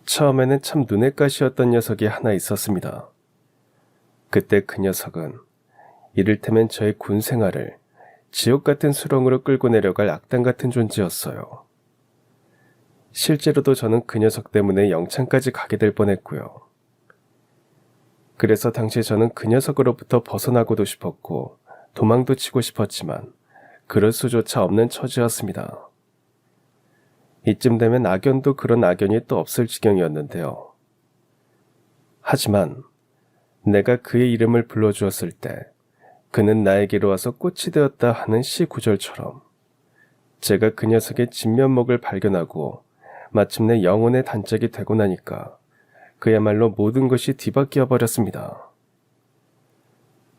처음에는 참 눈엣 가시였던 녀석이 하나 있었습니다. 그때 그 녀석은 이를테면 저의 군 생활을 지옥 같은 수렁으로 끌고 내려갈 악당 같은 존재였어요. 실제로도 저는 그 녀석 때문에 영창까지 가게 될 뻔했고요. 그래서 당시 저는 그 녀석으로부터 벗어나고도 싶었고 도망도 치고 싶었지만 그럴 수조차 없는 처지였습니다. 이쯤 되면 악연도 그런 악연이 또 없을 지경이었는데요. 하지만 내가 그의 이름을 불러주었을 때 그는 나에게로 와서 꽃이 되었다 하는 시 구절처럼 제가 그 녀석의 진면목을 발견하고 마침내 영혼의 단짝이 되고 나니까 그야말로 모든 것이 뒤바뀌어 버렸습니다.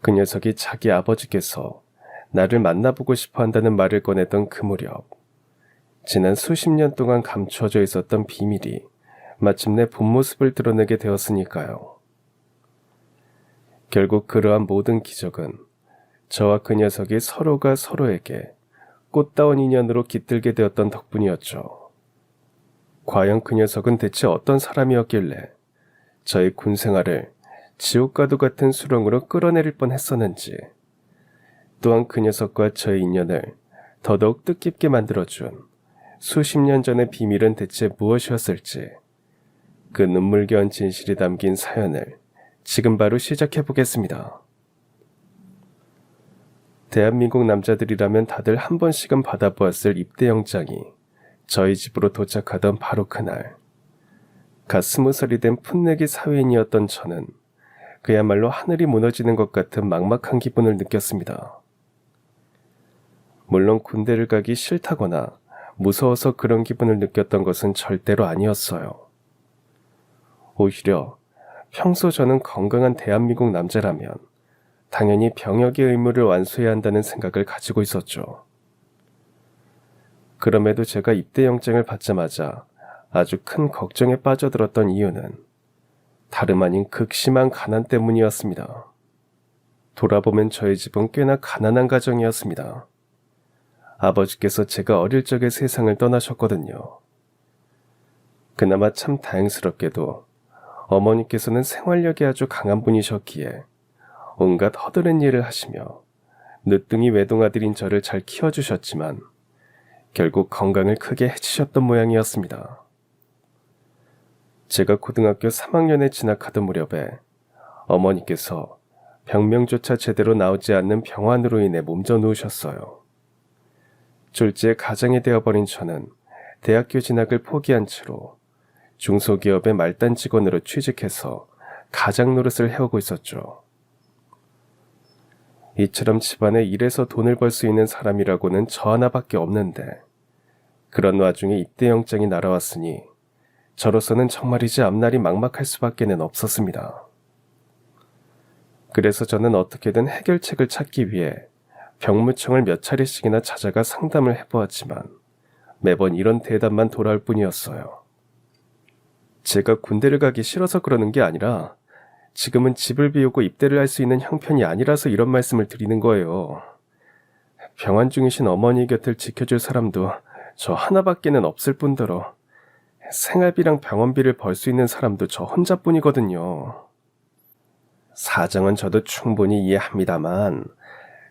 그 녀석이 자기 아버지께서 나를 만나보고 싶어 한다는 말을 꺼냈던 그 무렵, 지난 수십 년 동안 감춰져 있었던 비밀이 마침내 본 모습을 드러내게 되었으니까요. 결국 그러한 모든 기적은 저와 그 녀석이 서로가 서로에게 꽃다운 인연으로 깃들게 되었던 덕분이었죠. 과연 그 녀석은 대체 어떤 사람이었길래 저의 군 생활을 지옥과도 같은 수렁으로 끌어내릴 뻔했었는지, 또한 그 녀석과 저의 인연을 더더욱 뜻깊게 만들어준 수십 년 전의 비밀은 대체 무엇이었을지, 그 눈물겨운 진실이 담긴 사연을 지금 바로 시작해 보겠습니다. 대한민국 남자들이라면 다들 한 번씩은 받아보았을 입대영장이 저희 집으로 도착하던 바로 그날, 갓 20살이 된 풋내기 사회인이었던 저는 그야말로 하늘이 무너지는 것 같은 막막한 기분을 느꼈습니다. 물론 군대를 가기 싫다거나 무서워서 그런 기분을 느꼈던 것은 절대로 아니었어요. 오히려 평소 저는 건강한 대한민국 남자라면 당연히 병역의 의무를 완수해야 한다는 생각을 가지고 있었죠. 그럼에도 제가 입대영장을 받자마자 아주 큰 걱정에 빠져들었던 이유는 다름 아닌 극심한 가난 때문이었습니다. 돌아보면 저희 집은 꽤나 가난한 가정이었습니다. 아버지께서 제가 어릴 적에 세상을 떠나셨거든요. 그나마 참 다행스럽게도 어머니께서는 생활력이 아주 강한 분이셨기에 온갖 허드렛 일을 하시며 늦둥이 외동아들인 저를 잘 키워주셨지만 결국 건강을 크게 해치셨던 모양이었습니다. 제가 고등학교 3학년에 진학하던 무렵에 어머니께서 병명조차 제대로 나오지 않는 병환으로 인해 몸져 누우셨어요. 졸지에 가장이 되어버린 저는 대학교 진학을 포기한 채로 중소기업의 말단 직원으로 취직해서 가장 노릇을 해오고 있었죠. 이처럼 집안에 일해서 돈을 벌 수 있는 사람이라고는 저 하나밖에 없는데 그런 와중에 입대영장이 날아왔으니 저로서는 정말이지 앞날이 막막할 수밖에는 없었습니다. 그래서 저는 어떻게든 해결책을 찾기 위해 병무청을 몇 차례씩이나 찾아가 상담을 해보았지만 매번 이런 대답만 돌아올 뿐이었어요. 제가 군대를 가기 싫어서 그러는 게 아니라 지금은 집을 비우고 입대를 할 수 있는 형편이 아니라서 이런 말씀을 드리는 거예요. 병환 중이신 어머니 곁을 지켜줄 사람도 저 하나밖에는 없을 뿐더러 생활비랑 병원비를 벌 수 있는 사람도 저 혼자뿐이거든요. 사정은 저도 충분히 이해합니다만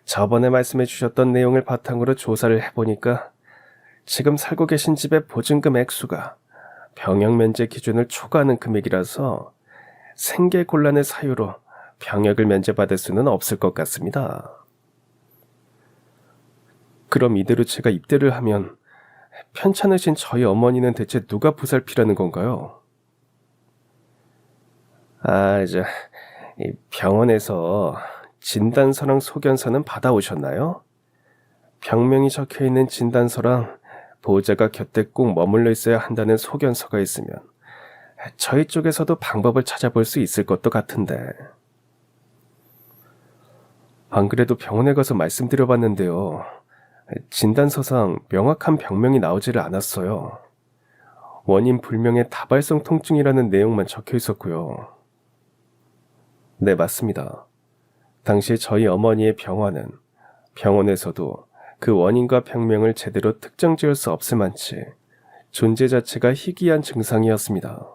저번에 말씀해 주셨던 내용을 바탕으로 조사를 해보니까 지금 살고 계신 집의 보증금 액수가 병역 면제 기준을 초과하는 금액이라서 생계 곤란의 사유로 병역을 면제받을 수는 없을 것 같습니다. 그럼 이대로 제가 입대를 하면 편찮으신 저희 어머니는 대체 누가 보살피라는 건가요? 이 병원에서 진단서랑 소견서는 받아오셨나요? 병명이 적혀있는 진단서랑 보호자가 곁에 꼭 머물러 있어야 한다는 소견서가 있으면 저희 쪽에서도 방법을 찾아볼 수 있을 것도 같은데. 안 그래도 병원에 가서 말씀드려봤는데요. 진단서상 명확한 병명이 나오지를 않았어요. 원인 불명의 다발성 통증이라는 내용만 적혀 있었고요. 네, 맞습니다. 당시 저희 어머니의 병환은 병원에서도 그 원인과 병명을 제대로 특정 지을 수 없을 만치 존재 자체가 희귀한 증상이었습니다.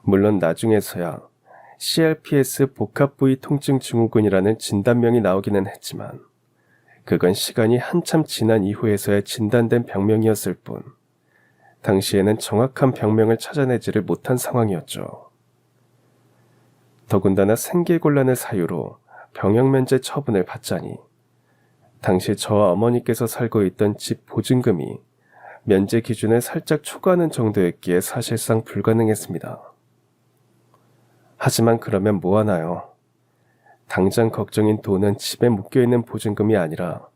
물론 나중에서야 CRPS 복합부위 통증 증후군이라는 진단명이 나오기는 했지만 그건 시간이 한참 지난 이후에서야 진단된 병명이었을 뿐 당시에는 정확한 병명을 찾아내지를 못한 상황이었죠. 더군다나 생계곤란을 사유로 병역면제 처분을 받자니 당시 저와 어머니께서 살고 있던 집 보증금이 면제 기준을 살짝 초과하는 정도였기에 사실상 불가능했습니다. 하지만 그러면 뭐하나요? 당장 걱정인 돈은 집에 묶여있는 보증금이 아니라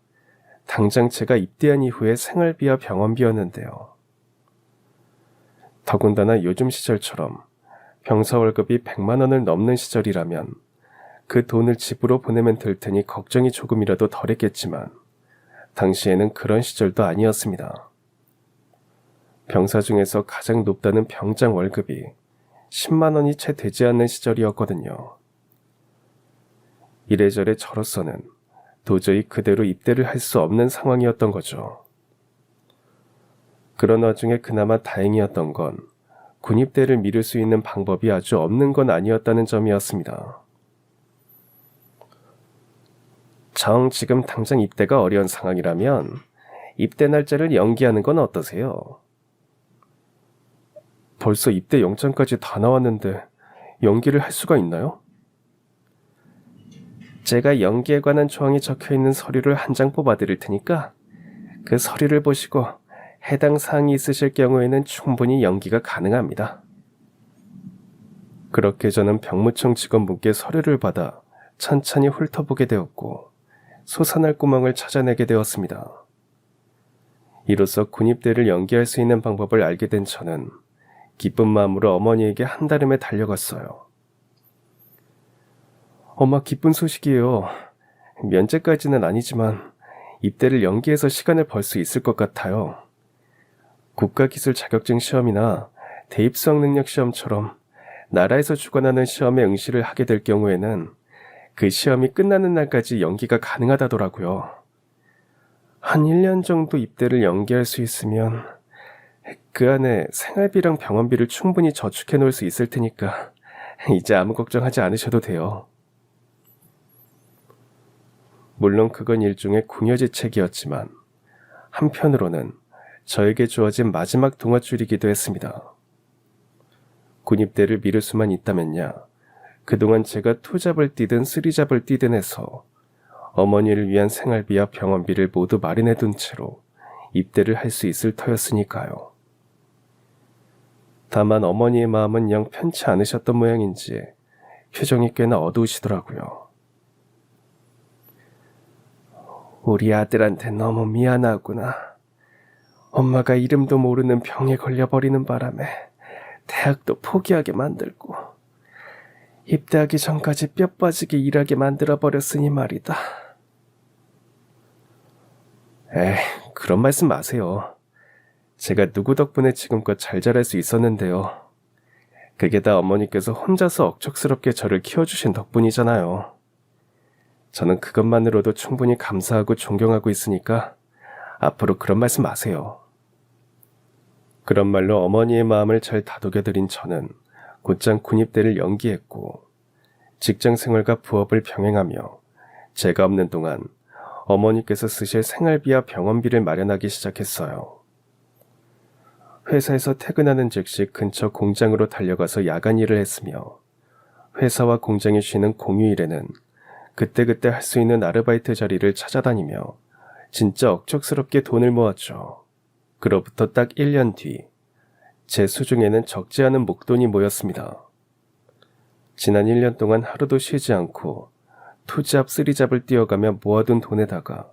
당장 제가 입대한 이후의 생활비와 병원비였는데요. 더군다나 요즘 시절처럼 병사 월급이 100만 원을 넘는 시절이라면 그 돈을 집으로 보내면 될 테니 걱정이 조금이라도 덜했겠지만 당시에는 그런 시절도 아니었습니다. 병사 중에서 가장 높다는 병장 월급이 10만 원이 채 되지 않는 시절이었거든요. 이래저래 저로서는 도저히 그대로 입대를 할 수 없는 상황이었던 거죠. 그런 와중에 그나마 다행이었던 건 군입대를 미룰 수 있는 방법이 아주 없는 건 아니었다는 점이었습니다. 지금 당장 입대가 어려운 상황이라면 입대 날짜를 연기하는 건 어떠세요? 벌써 입대 영장까지 다 나왔는데 연기를 할 수가 있나요? 제가 연기에 관한 조항이 적혀있는 서류를 한 장 뽑아드릴 테니까 그 서류를 보시고 해당 사항이 있으실 경우에는 충분히 연기가 가능합니다. 그렇게 저는 병무청 직원분께 서류를 받아 천천히 훑어보게 되었고 솟아날 구멍을 찾아내게 되었습니다. 이로써 군입대를 연기할 수 있는 방법을 알게 된 저는 기쁜 마음으로 어머니에게 한달음에 달려갔어요. 엄마, 기쁜 소식이에요. 면제까지는 아니지만 입대를 연기해서 시간을 벌 수 있을 것 같아요. 국가기술 자격증 시험이나 대입수학능력 시험처럼 나라에서 주관하는 시험에 응시를 하게 될 경우에는 그 시험이 끝나는 날까지 연기가 가능하다더라고요. 한 1년 정도 입대를 연기할 수 있으면 그 안에 생활비랑 병원비를 충분히 저축해 놓을 수 있을 테니까 이제 아무 걱정하지 않으셔도 돼요. 물론 그건 일종의 궁여지책이었지만 한편으로는 저에게 주어진 마지막 동아줄이기도 했습니다. 군입대를 미룰 수만 있다면야 그동안 제가 투잡을 뛰든 쓰리잡을 뛰든 해서 어머니를 위한 생활비와 병원비를 모두 마련해 둔 채로 입대를 할 수 있을 터였으니까요. 다만 어머니의 마음은 영 편치 않으셨던 모양인지 표정이 꽤나 어두우시더라고요. 우리 아들한테 너무 미안하구나. 엄마가 이름도 모르는 병에 걸려버리는 바람에 대학도 포기하게 만들고 입대하기 전까지 뼈 빠지게 일하게 만들어버렸으니 말이다. 에이, 그런 말씀 마세요. 제가 누구 덕분에 지금껏 잘 자랄 수 있었는데요. 그게 다 어머니께서 혼자서 억척스럽게 저를 키워주신 덕분이잖아요. 저는 그것만으로도 충분히 감사하고 존경하고 있으니까 앞으로 그런 말씀 마세요. 그런 말로 어머니의 마음을 잘 다독여드린 저는 곧장 군입대를 연기했고 직장생활과 부업을 병행하며 제가 없는 동안 어머니께서 쓰실 생활비와 병원비를 마련하기 시작했어요. 회사에서 퇴근하는 즉시 근처 공장으로 달려가서 야간 일을 했으며 회사와 공장이 쉬는 공휴일에는 그때그때 할 수 있는 아르바이트 자리를 찾아다니며 진짜 억척스럽게 돈을 모았죠. 그로부터 딱 1년 뒤 제 수중에는 적지 않은 목돈이 모였습니다. 지난 1년 동안 하루도 쉬지 않고 투잡, 쓰리잡을 뛰어가며 모아둔 돈에다가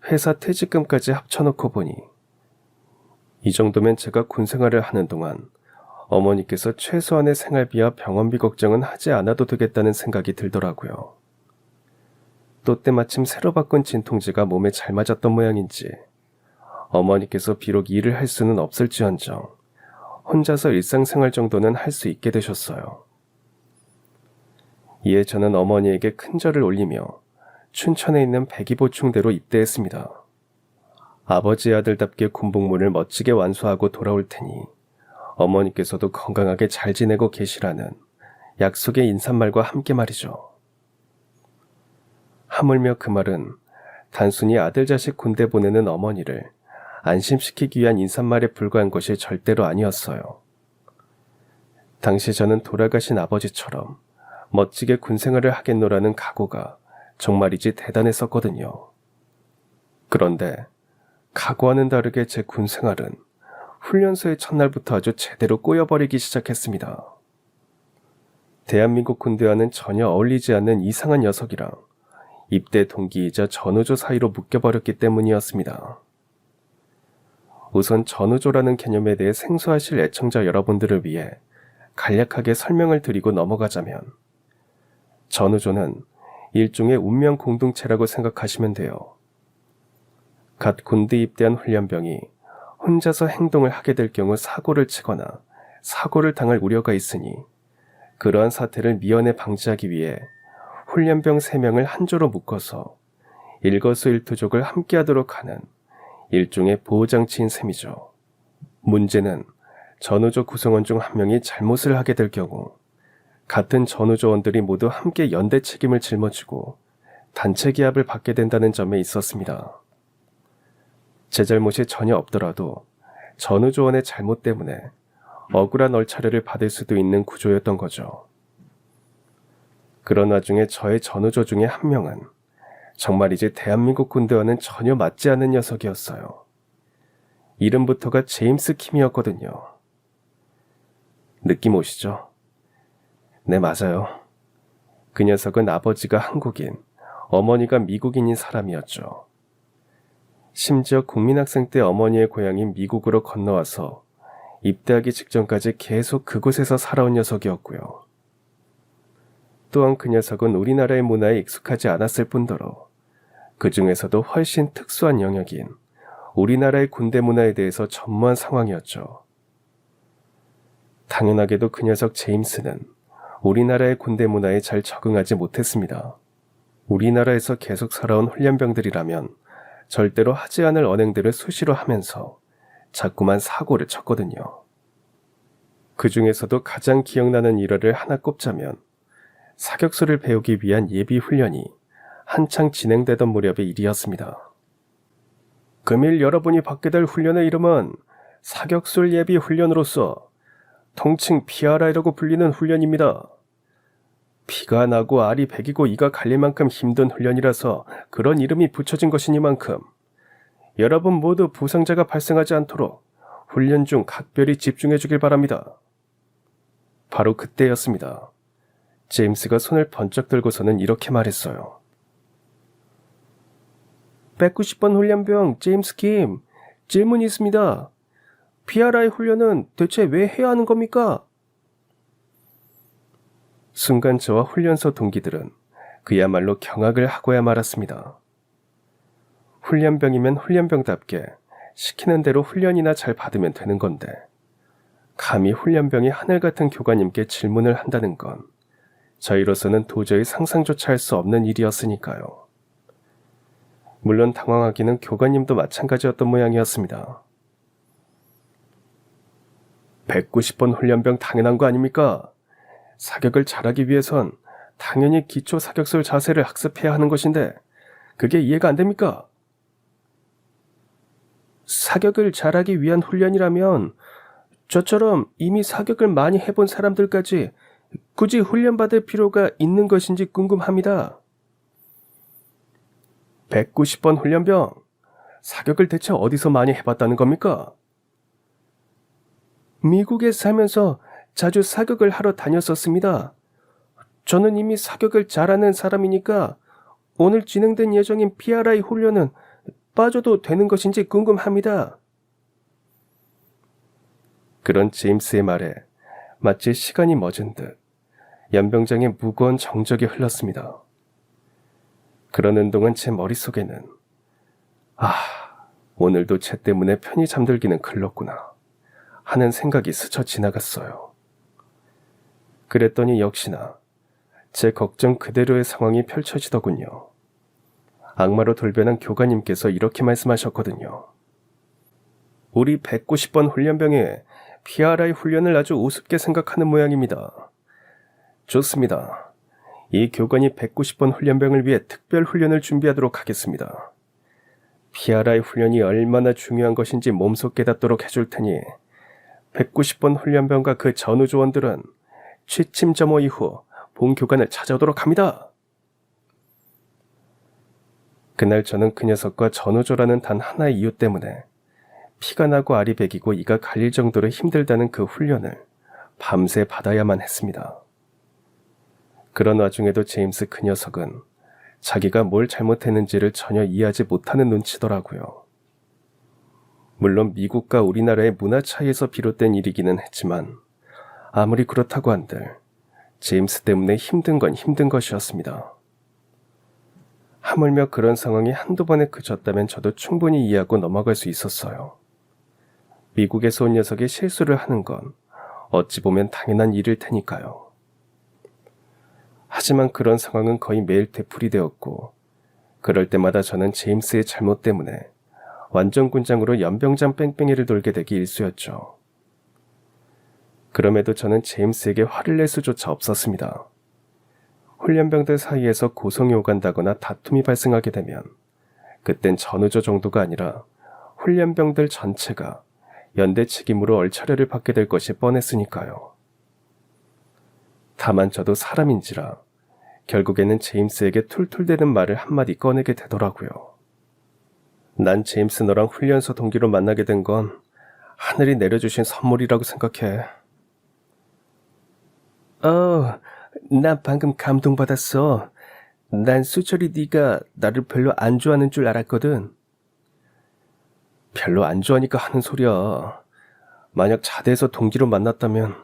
회사 퇴직금까지 합쳐놓고 보니 이 정도면 제가 군생활을 하는 동안 어머니께서 최소한의 생활비와 병원비 걱정은 하지 않아도 되겠다는 생각이 들더라고요. 또 때마침 새로 바꾼 진통제가 몸에 잘 맞았던 모양인지 어머니께서 비록 일을 할 수는 없을지언정 혼자서 일상생활 정도는 할 수 있게 되셨어요. 이에 저는 어머니에게 큰절을 올리며 춘천에 있는 백이보충대로 입대했습니다. 아버지의 아들답게 군복무를 멋지게 완수하고 돌아올 테니 어머니께서도 건강하게 잘 지내고 계시라는 약속의 인사말과 함께 말이죠. 하물며 그 말은 단순히 아들 자식 군대 보내는 어머니를 안심시키기 위한 인사말에 불과한 것이 절대로 아니었어요. 당시 저는 돌아가신 아버지처럼 멋지게 군생활을 하겠노라는 각오가 정말이지 대단했었거든요. 그런데 각오와는 다르게 제 군생활은 훈련소의 첫날부터 아주 제대로 꼬여버리기 시작했습니다. 대한민국 군대와는 전혀 어울리지 않는 이상한 녀석이랑 입대 동기이자 전우조 사이로 묶여버렸기 때문이었습니다. 우선 전우조라는 개념에 대해 생소하실 애청자 여러분들을 위해 간략하게 설명을 드리고 넘어가자면, 전우조는 일종의 운명 공동체라고 생각하시면 돼요. 갓 군대 입대한 훈련병이 혼자서 행동을 하게 될 경우 사고를 치거나 사고를 당할 우려가 있으니 그러한 사태를 미연에 방지하기 위해 훈련병 3명을 한 조로 묶어서 일거수일투족을 함께하도록 하는 일종의 보호장치인 셈이죠. 문제는 전우조 구성원 중 한 명이 잘못을 하게 될 경우 같은 전우조원들이 모두 함께 연대 책임을 짊어지고 단체 기합을 받게 된다는 점에 있었습니다. 제 잘못이 전혀 없더라도 전우조원의 잘못 때문에 억울한 얼차려를 받을 수도 있는 구조였던 거죠. 그런 와중에 저의 전우조 중에 한 명은 정말이지 대한민국 군대와는 전혀 맞지 않는 녀석이었어요. 이름부터가 제임스 킴이었거든요. 느낌 오시죠? 네, 맞아요. 그 녀석은 아버지가 한국인, 어머니가 미국인인 사람이었죠. 심지어 국민학생 때 어머니의 고향인 미국으로 건너와서 입대하기 직전까지 계속 그곳에서 살아온 녀석이었고요. 또한 그 녀석은 우리나라의 문화에 익숙하지 않았을 뿐더러 그 중에서도 훨씬 특수한 영역인 우리나라의 군대 문화에 대해서 전무한 상황이었죠. 당연하게도 그 녀석 제임스는 우리나라의 군대 문화에 잘 적응하지 못했습니다. 우리나라에서 계속 살아온 훈련병들이라면 절대로 하지 않을 언행들을 수시로 하면서 자꾸만 사고를 쳤거든요. 그 중에서도 가장 기억나는 일화를 하나 꼽자면, 사격수를 배우기 위한 예비 훈련이 한창 진행되던 무렵의 일이었습니다. 금일 여러분이 받게 될 훈련의 이름은 사격술 예비 훈련으로서 통칭 PRI라고 불리는 훈련입니다. 피가 나고 알이 배기고 이가 갈릴 만큼 힘든 훈련이라서 그런 이름이 붙여진 것이니만큼 여러분 모두 부상자가 발생하지 않도록 훈련 중 각별히 집중해 주길 바랍니다. 바로 그때였습니다. 제임스가 손을 번쩍 들고서는 이렇게 말했어요. 190번 훈련병 제임스 킴, 질문이 있습니다. PRI 훈련은 대체 왜 해야 하는 겁니까? 순간 저와 훈련소 동기들은 그야말로 경악을 하고야 말았습니다. 훈련병이면 훈련병답게 시키는 대로 훈련이나 잘 받으면 되는 건데, 감히 훈련병이 하늘 같은 교관님께 질문을 한다는 건 저희로서는 도저히 상상조차 할 수 없는 일이었으니까요. 물론 당황하기는 교관님도 마찬가지였던 모양이었습니다. 190번 훈련병 당연한 거 아닙니까? 사격을 잘하기 위해선 당연히 기초 사격술 자세를 학습해야 하는 것인데 그게 이해가 안 됩니까? 사격을 잘하기 위한 훈련이라면 저처럼 이미 사격을 많이 해본 사람들까지 굳이 훈련받을 필요가 있는 것인지 궁금합니다. 190번 훈련병, 사격을 대체 어디서 많이 해봤다는 겁니까? 미국에 살면서 자주 사격을 하러 다녔었습니다. 저는 이미 사격을 잘하는 사람이니까 오늘 진행된 예정인 PRI 훈련은 빠져도 되는 것인지 궁금합니다. 그런 제임스의 말에 마치 시간이 멎은 듯 연병장의 무거운 정적이 흘렀습니다. 그러는 동안 제 머릿속에는 오늘도 쟤 때문에 편히 잠들기는 글렀구나 하는 생각이 스쳐 지나갔어요. 그랬더니 역시나 제 걱정 그대로의 상황이 펼쳐지더군요. 악마로 돌변한 교관님께서 이렇게 말씀하셨거든요. 우리 190번 훈련병에 PRI 훈련을 아주 우습게 생각하는 모양입니다. 좋습니다. 이 교관이 190번 훈련병을 위해 특별 훈련을 준비하도록 하겠습니다. PRI 훈련이 얼마나 중요한 것인지 몸소 깨닫도록 해줄 테니 190번 훈련병과 그 전우 조원들은 취침 점호 이후 본 교관을 찾아오도록 합니다. 그날 저는 그 녀석과 전우조라는 단 하나의 이유 때문에 피가 나고 알이 배기고 이가 갈릴 정도로 힘들다는 그 훈련을 밤새 받아야만 했습니다. 그런 와중에도 제임스 그 녀석은 자기가 뭘 잘못했는지를 전혀 이해하지 못하는 눈치더라고요. 물론 미국과 우리나라의 문화 차이에서 비롯된 일이기는 했지만 아무리 그렇다고 한들 제임스 때문에 힘든 건 힘든 것이었습니다. 하물며 그런 상황이 한두 번에 그쳤다면 저도 충분히 이해하고 넘어갈 수 있었어요. 미국에서 온 녀석이 실수를 하는 건 어찌 보면 당연한 일일 테니까요. 하지만 그런 상황은 거의 매일 되풀이되었고 그럴 때마다 저는 제임스의 잘못 때문에 완전 군장으로 연병장 뺑뺑이를 돌게 되기 일쑤였죠. 그럼에도 저는 제임스에게 화를 낼 수조차 없었습니다. 훈련병들 사이에서 고성이 오간다거나 다툼이 발생하게 되면 그땐 전우조 정도가 아니라 훈련병들 전체가 연대 책임으로 얼차려를 받게 될 것이 뻔했으니까요. 다만 저도 사람인지라 결국에는 제임스에게 툴툴대는 말을 한마디 꺼내게 되더라고요. 난 제임스 너랑 훈련소 동기로 만나게 된 건 하늘이 내려주신 선물이라고 생각해. 나 방금 감동받았어. 난 수철이 네가 나를 별로 안 좋아하는 줄 알았거든. 별로 안 좋아하니까 하는 소리야. 만약 자대에서 동기로 만났다면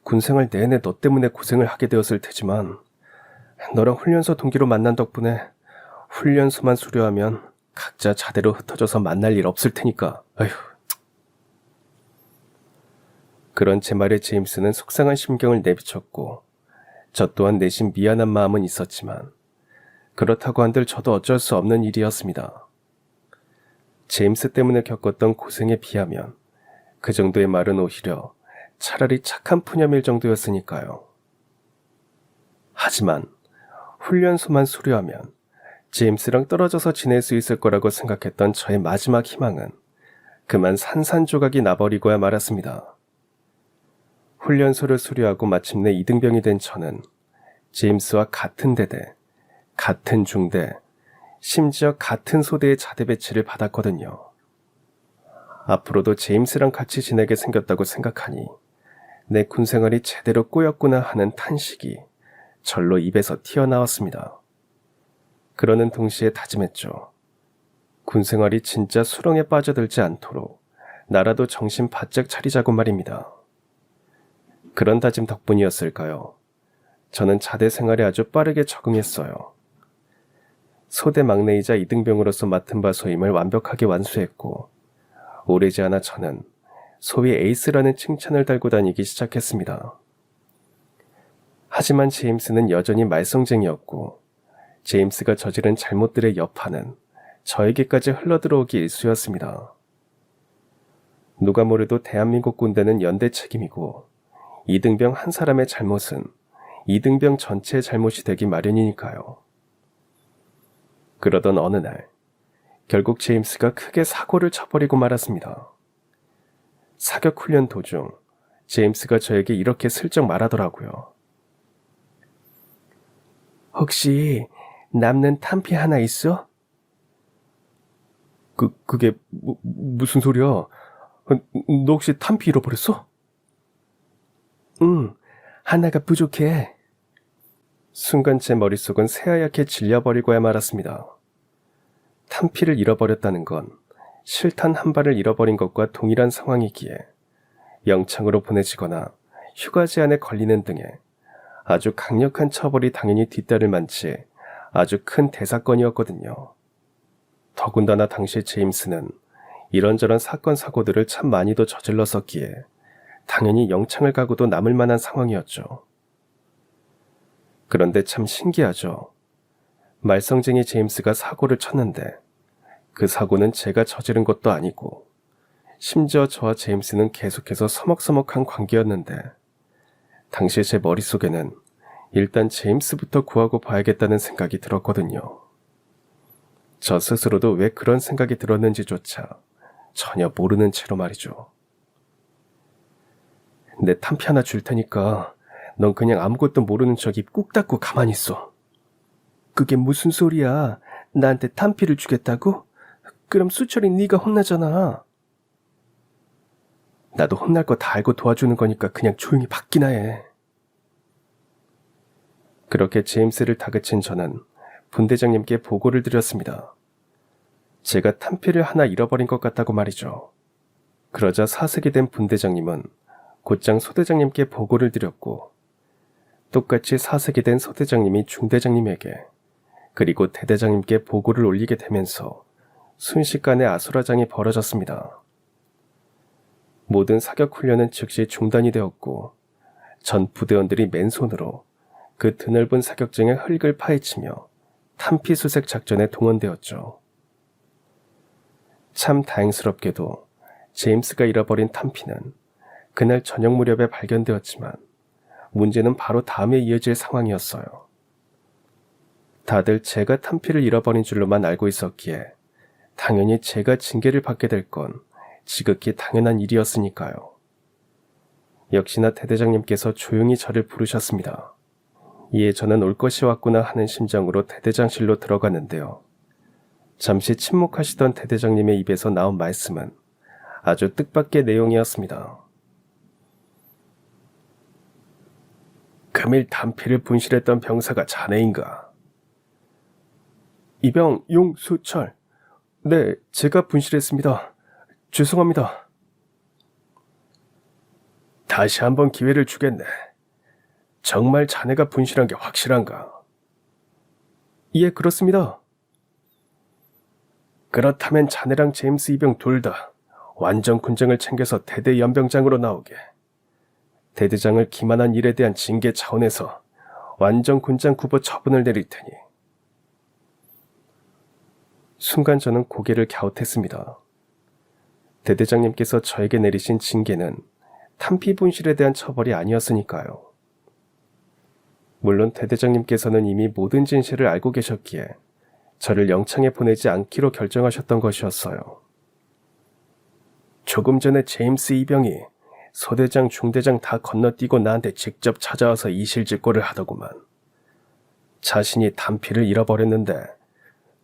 군생활 내내 너 때문에 고생을 하게 되었을 테지만 너랑 훈련소 동기로 만난 덕분에 훈련소만 수료하면 각자 자대로 흩어져서 만날 일 없을 테니까. 아휴. 그런 제 말에 제임스는 속상한 심경을 내비쳤고 저 또한 내심 미안한 마음은 있었지만 그렇다고 한들 저도 어쩔 수 없는 일이었습니다. 제임스 때문에 겪었던 고생에 비하면 그 정도의 말은 오히려 차라리 착한 푸념일 정도였으니까요. 하지만 훈련소만 수료하면 제임스랑 떨어져서 지낼 수 있을 거라고 생각했던 저의 마지막 희망은 그만 산산조각이 나버리고야 말았습니다. 훈련소를 수료하고 마침내 이등병이 된 저는 제임스와 같은 대대, 같은 중대, 심지어 같은 소대의 자대 배치를 받았거든요. 앞으로도 제임스랑 같이 지내게 생겼다고 생각하니 내 군생활이 제대로 꼬였구나 하는 탄식이 절로 입에서 튀어나왔습니다. 그러는 동시에 다짐했죠. 군생활이 진짜 수렁에 빠져들지 않도록 나라도 정신 바짝 차리자고 말입니다. 그런 다짐 덕분이었을까요? 저는 자대 생활에 아주 빠르게 적응했어요. 소대 막내이자 이등병으로서 맡은 바 소임을 완벽하게 완수했고 오래지 않아 저는 소위 에이스라는 칭찬을 달고 다니기 시작했습니다. 하지만 제임스는 여전히 말썽쟁이였고 제임스가 저지른 잘못들의 여파는 저에게까지 흘러들어오기 일쑤였습니다. 누가 뭐래도 대한민국 군대는 연대 책임이고 이등병 한 사람의 잘못은 이등병 전체의 잘못이 되기 마련이니까요. 그러던 어느 날 결국 제임스가 크게 사고를 쳐버리고 말았습니다. 사격훈련 도중 제임스가 저에게 이렇게 슬쩍 말하더라고요. 혹시 남는 탄피 하나 있어? 그게 무슨 소리야? 너 혹시 탄피 잃어버렸어? 응, 하나가 부족해. 순간 제 머릿속은 새하얗게 질려버리고야 말았습니다. 탄피를 잃어버렸다는 건 실탄 한 발을 잃어버린 것과 동일한 상황이기에 영창으로 보내지거나 휴가 제한에 걸리는 등의 아주 강력한 처벌이 당연히 뒤따를 만치 아주 큰 대사건이었거든요. 더군다나 당시 제임스는 이런저런 사건 사고들을 참 많이도 저질렀었기에 당연히 영창을 가고도 남을 만한 상황이었죠. 그런데 참 신기하죠. 말썽쟁이 제임스가 사고를 쳤는데 그 사고는 제가 저지른 것도 아니고 심지어 저와 제임스는 계속해서 서먹서먹한 관계였는데 당시 제 머릿속에는 일단 제임스부터 구하고 봐야겠다는 생각이 들었거든요. 저 스스로도 왜 그런 생각이 들었는지조차 전혀 모르는 채로 말이죠. 내 탄피 하나 줄 테니까 넌 그냥 아무것도 모르는 척 입 꾹 닫고 가만히 있어. 그게 무슨 소리야? 나한테 탄피를 주겠다고? 그럼 수철이 네가 혼나잖아. 나도 혼날 거 다 알고 도와주는 거니까 그냥 조용히 받기나 해. 그렇게 제임스를 다그친 저는 분대장님께 보고를 드렸습니다. 제가 탄피를 하나 잃어버린 것 같다고 말이죠. 그러자 사색이 된 분대장님은 곧장 소대장님께 보고를 드렸고 똑같이 사색이 된 소대장님이 중대장님에게 그리고 대대장님께 보고를 올리게 되면서 순식간에 아수라장이 벌어졌습니다. 모든 사격 훈련은 즉시 중단이 되었고 전 부대원들이 맨손으로 그 드넓은 사격장의 흙을 파헤치며 탄피 수색 작전에 동원되었죠. 참 다행스럽게도 제임스가 잃어버린 탄피는 그날 저녁 무렵에 발견되었지만 문제는 바로 다음에 이어질 상황이었어요. 다들 제가 탄피를 잃어버린 줄로만 알고 있었기에 당연히 제가 징계를 받게 될 건 지극히 당연한 일이었으니까요. 역시나 대대장님께서 조용히 저를 부르셨습니다. 이에 저는 올 것이 왔구나 하는 심정으로 대대장실로 들어갔는데요. 잠시 침묵하시던 대대장님의 입에서 나온 말씀은 아주 뜻밖의 내용이었습니다. 금일 탄피를 분실했던 병사가 자네인가? 이병 용수철. 네, 제가 분실했습니다. 죄송합니다. 다시 한번 기회를 주겠네. 정말 자네가 분실한 게 확실한가? 예, 그렇습니다. 그렇다면 자네랑 제임스 이병 둘 다 완전 군장을 챙겨서 대대 연병장으로 나오게. 대대장을 기만한 일에 대한 징계 차원에서 완전 군장 구보 처분을 내릴 테니. 순간 저는 고개를 갸웃했습니다. 대대장님께서 저에게 내리신 징계는 탄피 분실에 대한 처벌이 아니었으니까요. 물론 대대장님께서는 이미 모든 진실을 알고 계셨기에 저를 영창에 보내지 않기로 결정하셨던 것이었어요. 조금 전에 제임스 이병이 소대장, 중대장 다 건너뛰고 나한테 직접 찾아와서 이실직고를 하더구만. 자신이 탄피를 잃어버렸는데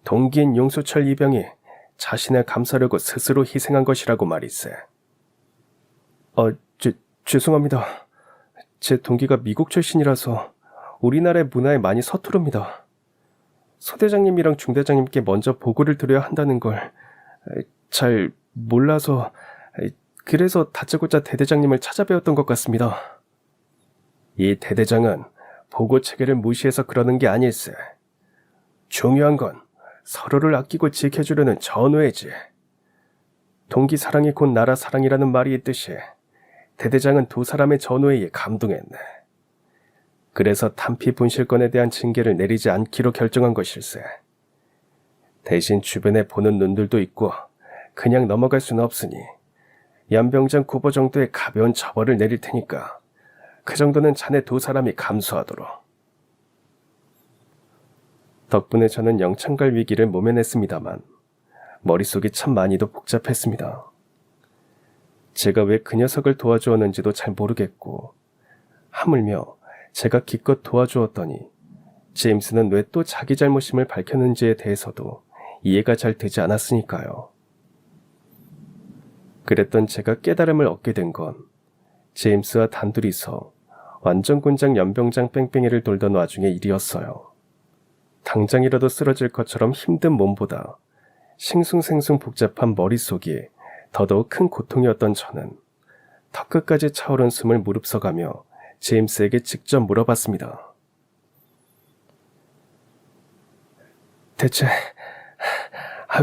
동기인 용수철 이병이 자신을 감싸려고 스스로 희생한 것이라고 말이세. 죄송합니다. 제 동기가 미국 출신이라서 우리나라의 문화에 많이 서투릅니다. 소대장님이랑 중대장님께 먼저 보고를 드려야 한다는 걸 잘 몰라서 그래서 다짜고짜 대대장님을 찾아뵈었던 것 같습니다. 이 대대장은 보고 체계를 무시해서 그러는 게 아닐세. 중요한 건 서로를 아끼고 지켜주려는 전우애지. 동기 사랑이 곧 나라 사랑이라는 말이 있듯이 대대장은 두 사람의 전우애에 감동했네. 그래서 탄피 분실권에 대한 징계를 내리지 않기로 결정한 것일세. 대신 주변에 보는 눈들도 있고 그냥 넘어갈 수는 없으니 연병장 구보 정도의 가벼운 처벌을 내릴 테니까 그 정도는 자네 두 사람이 감수하도록. 덕분에 저는 영창갈 위기를 모면했습니다만 머릿속이 참 많이도 복잡했습니다. 제가 왜 그 녀석을 도와주었는지도 잘 모르겠고 하물며 제가 기껏 도와주었더니 제임스는 왜 또 자기 잘못임을 밝혔는지에 대해서도 이해가 잘 되지 않았으니까요. 그랬던 제가 깨달음을 얻게 된 건 제임스와 단둘이서 완전군장 연병장 뺑뺑이를 돌던 와중의 일이었어요. 당장이라도 쓰러질 것처럼 힘든 몸보다 싱숭생숭 복잡한 머릿속이 더더욱 큰 고통이었던 저는 턱끝까지 차오른 숨을 무릅써가며 제임스에게 직접 물어봤습니다. 대체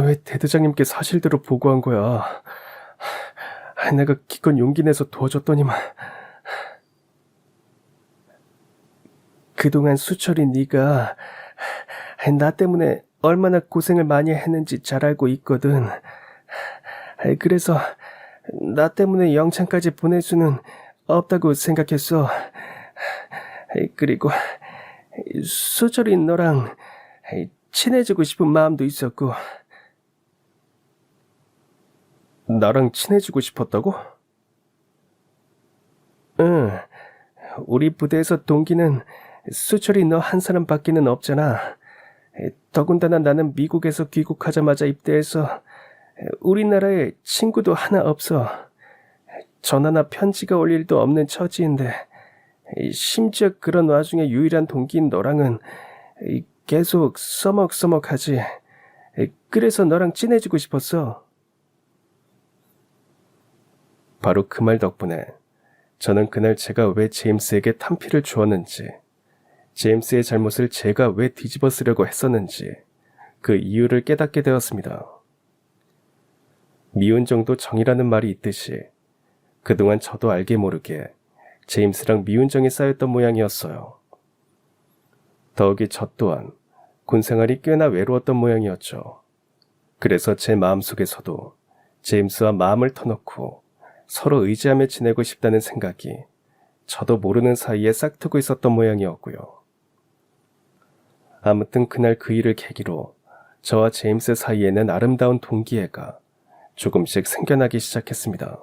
왜 대대장님께 사실대로 보고한 거야? 내가 기껏 용기 내서 도와줬더니만. 그동안 수철이 네가 나 때문에 얼마나 고생을 많이 했는지 잘 알고 있거든. 그래서 나 때문에 영창까지 보낼 수는 없다고 생각했어. 그리고 수철이 너랑 친해지고 싶은 마음도 있었고. 나랑 친해지고 싶었다고? 응. 우리 부대에서 동기는 수철이 너 한 사람밖에는 없잖아. 더군다나 나는 미국에서 귀국하자마자 입대해서 우리나라에 친구도 하나 없어. 전화나 편지가 올 일도 없는 처지인데 심지어 그런 와중에 유일한 동기인 너랑은 계속 써먹써먹하지. 그래서 너랑 친해지고 싶었어. 바로 그 말 덕분에 저는 그날 제가 왜 제임스에게 탄피를 주었는지, 제임스의 잘못을 제가 왜 뒤집어 쓰려고 했었는지 그 이유를 깨닫게 되었습니다. 미운 정도 정이라는 말이 있듯이 그동안 저도 알게 모르게 제임스랑 미운 정이 쌓였던 모양이었어요. 더욱이 저 또한 군생활이 꽤나 외로웠던 모양이었죠. 그래서 제 마음속에서도 제임스와 마음을 터놓고 서로 의지하며 지내고 싶다는 생각이 저도 모르는 사이에 싹트고 있었던 모양이었고요. 아무튼 그날 그 일을 계기로 저와 제임스 사이에는 아름다운 동기애가 조금씩 생겨나기 시작했습니다.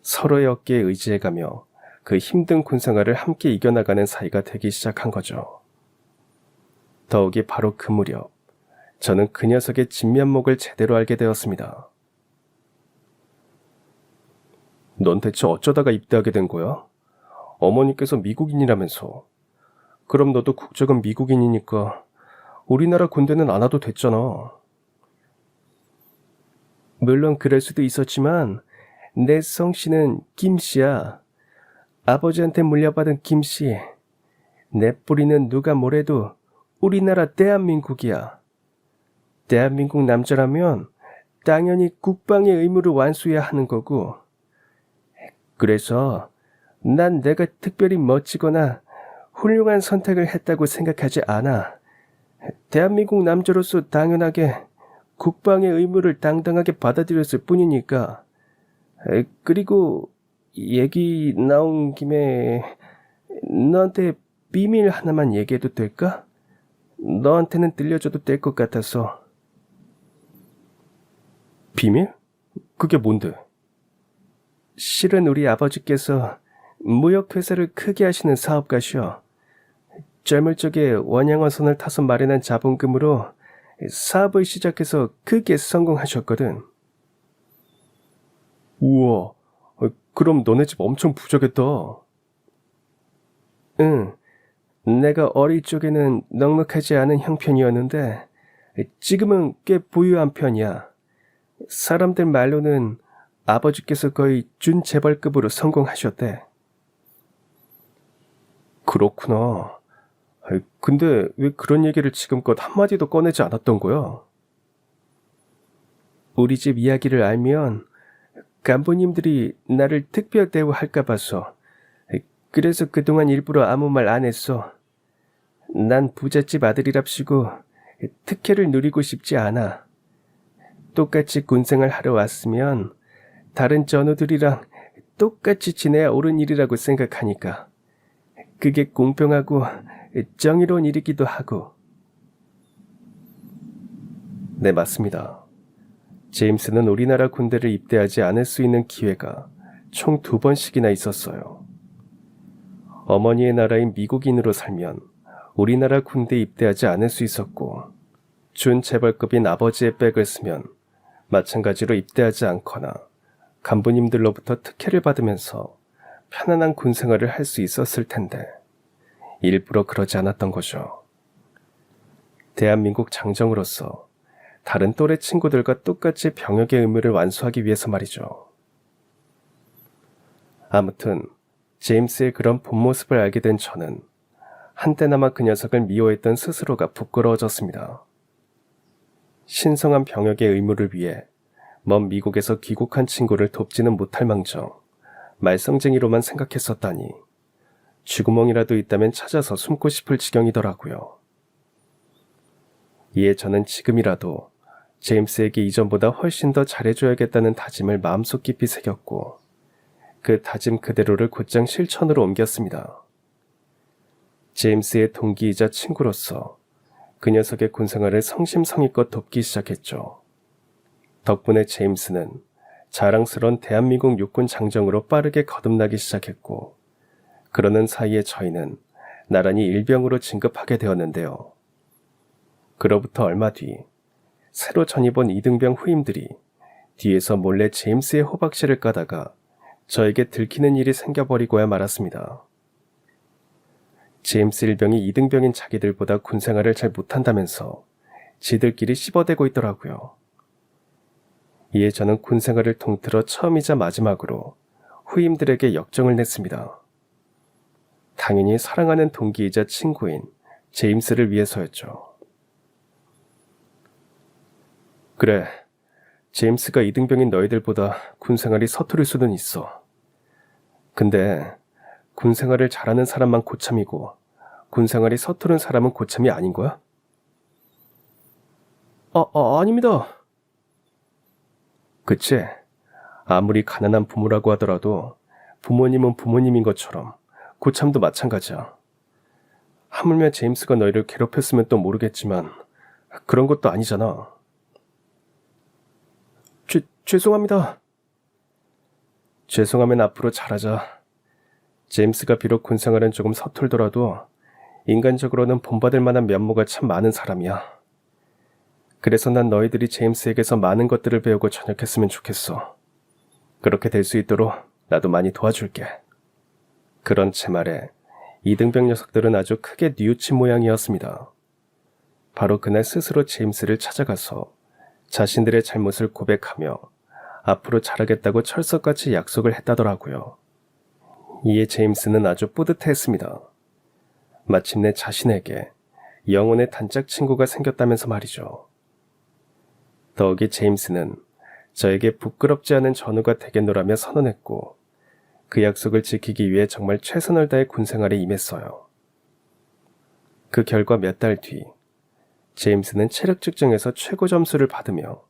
서로의 어깨에 의지해가며 그 힘든 군생활을 함께 이겨나가는 사이가 되기 시작한 거죠. 더욱이 바로 그 무렵 저는 그 녀석의 진면목을 제대로 알게 되었습니다. 넌 대체 어쩌다가 입대하게 된 거야? 어머니께서 미국인이라면서. 그럼 너도 국적은 미국인이니까 우리나라 군대는 안 와도 됐잖아. 물론 그럴 수도 있었지만 내 성씨는 김씨야. 아버지한테 물려받은 김씨. 내 뿌리는 누가 뭐래도 우리나라 대한민국이야. 대한민국 남자라면 당연히 국방의 의무를 완수해야 하는 거고. 그래서 난 내가 특별히 멋지거나 훌륭한 선택을 했다고 생각하지 않아. 대한민국 남자로서 당연하게 국방의 의무를 당당하게 받아들였을 뿐이니까. 그리고 얘기 나온 김에 너한테 비밀 하나만 얘기해도 될까? 너한테는 들려줘도 될 것 같아서. 비밀? 그게 뭔데? 실은 우리 아버지께서 무역회사를 크게 하시는 사업가시여. 젊을 적에 원양어선을 타서 마련한 자본금으로 사업을 시작해서 크게 성공하셨거든. 우와, 그럼 너네 집 엄청 부자겠다. 응, 내가 어릴 적에는 넉넉하지 않은 형편이었는데 지금은 꽤 부유한 편이야. 사람들 말로는 아버지께서 거의 준재벌급으로 성공하셨대. 그렇구나. 근데 왜 그런 얘기를 지금껏 한마디도 꺼내지 않았던 거야? 우리 집 이야기를 알면 간부님들이 나를 특별 대우할까 봐서. 그래서 그동안 일부러 아무 말 안 했어. 난 부잣집 아들이랍시고 특혜를 누리고 싶지 않아. 똑같이 군생활 하러 왔으면 다른 전우들이랑 똑같이 지내야 옳은 일이라고 생각하니까. 그게 공평하고 정의로운 일이기도 하고. 네, 맞습니다. 제임스는 우리나라 군대를 입대하지 않을 수 있는 기회가 총 2번씩이나 있었어요. 어머니의 나라인 미국인으로 살면 우리나라 군대에 입대하지 않을 수 있었고, 준재벌급인 아버지의 백을 쓰면 마찬가지로 입대하지 않거나 간부님들로부터 특혜를 받으면서 편안한 군생활을 할 수 있었을 텐데 일부러 그러지 않았던 거죠. 대한민국 장정으로서 다른 또래 친구들과 똑같이 병역의 의무를 완수하기 위해서 말이죠. 아무튼 제임스의 그런 본 모습을 알게 된 저는 한때나마 그 녀석을 미워했던 스스로가 부끄러워졌습니다. 신성한 병역의 의무를 위해 먼 미국에서 귀국한 친구를 돕지는 못할 망정 말썽쟁이로만 생각했었다니 쥐구멍이라도 있다면 찾아서 숨고 싶을 지경이더라고요. 이에 저는 지금이라도 제임스에게 이전보다 훨씬 더 잘해줘야겠다는 다짐을 마음속 깊이 새겼고 그 다짐 그대로를 곧장 실천으로 옮겼습니다. 제임스의 동기이자 친구로서 그 녀석의 군생활을 성심성의껏 돕기 시작했죠. 덕분에 제임스는 자랑스러운 대한민국 육군 장정으로 빠르게 거듭나기 시작했고 그러는 사이에 저희는 나란히 일병으로 진급하게 되었는데요. 그로부터 얼마 뒤 새로 전입 온 이등병 후임들이 뒤에서 몰래 제임스의 호박씨를 까다가 저에게 들키는 일이 생겨버리고야 말았습니다. 제임스 일병이 이등병인 자기들보다 군생활을 잘 못한다면서 지들끼리 씹어대고 있더라고요. 이에 저는 군생활을 통틀어 처음이자 마지막으로 후임들에게 역정을 냈습니다. 당연히 사랑하는 동기이자 친구인 제임스를 위해서였죠. 그래, 제임스가 이등병인 너희들보다 군생활이 서투를 수는 있어. 근데 군생활을 잘하는 사람만 고참이고 군생활이 서투른 사람은 고참이 아닌 거야? 아닙니다. 그치? 아무리 가난한 부모라고 하더라도 부모님은 부모님인 것처럼 고참도 마찬가지야. 하물며 제임스가 너희를 괴롭혔으면 또 모르겠지만 그런 것도 아니잖아. 죄송합니다. 죄송하면 앞으로 잘하자. 제임스가 비록 군생활은 조금 서툴더라도 인간적으로는 본받을 만한 면모가 참 많은 사람이야. 그래서 난 너희들이 제임스에게서 많은 것들을 배우고 전역했으면 좋겠어. 그렇게 될 수 있도록 나도 많이 도와줄게. 그런 제 말에 이등병 녀석들은 아주 크게 뉘우친 모양이었습니다. 바로 그날 스스로 제임스를 찾아가서 자신들의 잘못을 고백하며 앞으로 잘하겠다고 철석같이 약속을 했다더라고요. 이에 제임스는 아주 뿌듯해했습니다. 마침내 자신에게 영혼의 단짝 친구가 생겼다면서 말이죠. 더욱이 제임스는 저에게 부끄럽지 않은 전우가 되겠노라며 선언했고 그 약속을 지키기 위해 정말 최선을 다해 군생활에 임했어요. 그 결과 몇 달 뒤 제임스는 체력 측정에서 최고 점수를 받으며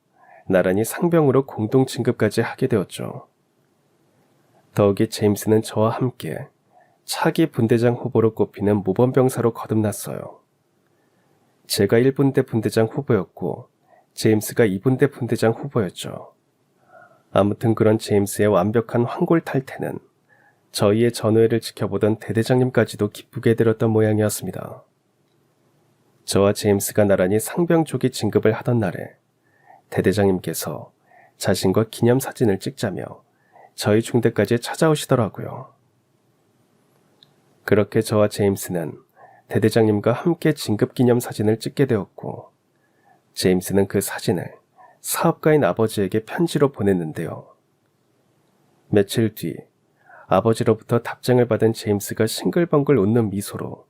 나란히 상병으로 공동 진급까지 하게 되었죠. 더욱이 제임스는 저와 함께 차기 분대장 후보로 꼽히는 모범병사로 거듭났어요. 제가 1분대 분대장 후보였고 제임스가 2분대 분대장 후보였죠. 아무튼 그런 제임스의 완벽한 환골탈태는 저희의 전우회를 지켜보던 대대장님까지도 기쁘게 들었던 모양이었습니다. 저와 제임스가 나란히 상병 조기 진급을 하던 날에 대대장님께서 자신과 기념사진을 찍자며 저희 중대까지 찾아오시더라고요. 그렇게 저와 제임스는 대대장님과 함께 진급기념사진을 찍게 되었고 제임스는 그 사진을 사업가인 아버지에게 편지로 보냈는데요. 며칠 뒤 아버지로부터 답장을 받은 제임스가 싱글벙글 웃는 미소로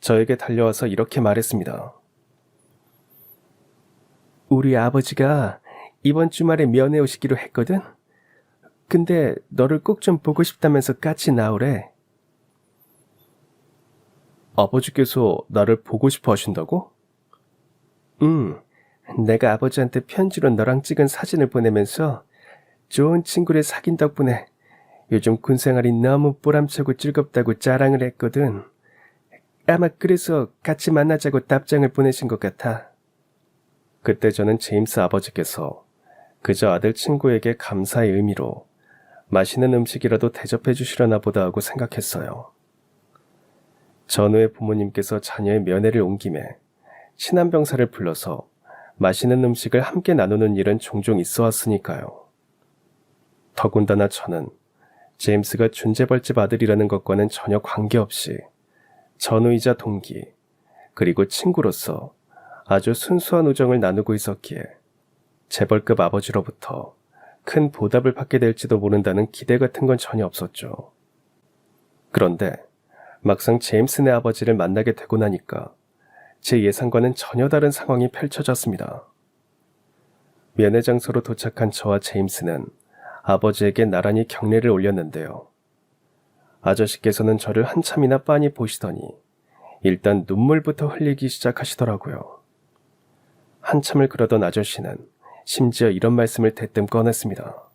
저에게 달려와서 이렇게 말했습니다. 우리 아버지가 이번 주말에 면회 오시기로 했거든? 근데 너를 꼭 좀 보고 싶다면서 같이 나오래. 아버지께서 나를 보고 싶어 하신다고? 내가 아버지한테 편지로 너랑 찍은 사진을 보내면서 좋은 친구를 사귄 덕분에 요즘 군생활이 너무 보람차고 즐겁다고 자랑을 했거든. 아마 그래서 같이 만나자고 답장을 보내신 것 같아. 그때 저는 제임스 아버지께서 그저 아들 친구에게 감사의 의미로 맛있는 음식이라도 대접해 주시려나 보다 하고 생각했어요. 전우의 부모님께서 자녀의 면회를 온 김에 친한 병사를 불러서 맛있는 음식을 함께 나누는 일은 종종 있어 왔으니까요. 더군다나 저는 제임스가 준재벌집 아들이라는 것과는 전혀 관계없이 전우이자 동기, 그리고 친구로서 아주 순수한 우정을 나누고 있었기에 재벌급 아버지로부터 큰 보답을 받게 될지도 모른다는 기대 같은 건 전혀 없었죠. 그런데 막상 제임스네 아버지를 만나게 되고 나니까 제 예상과는 전혀 다른 상황이 펼쳐졌습니다. 면회 장소로 도착한 저와 제임스는 아버지에게 나란히 경례를 올렸는데요. 아저씨께서는 저를 한참이나 빤히 보시더니 일단 눈물부터 흘리기 시작하시더라고요. 한참을 그러던 아저씨는 심지어 이런 말씀을 대뜸 꺼냈습니다.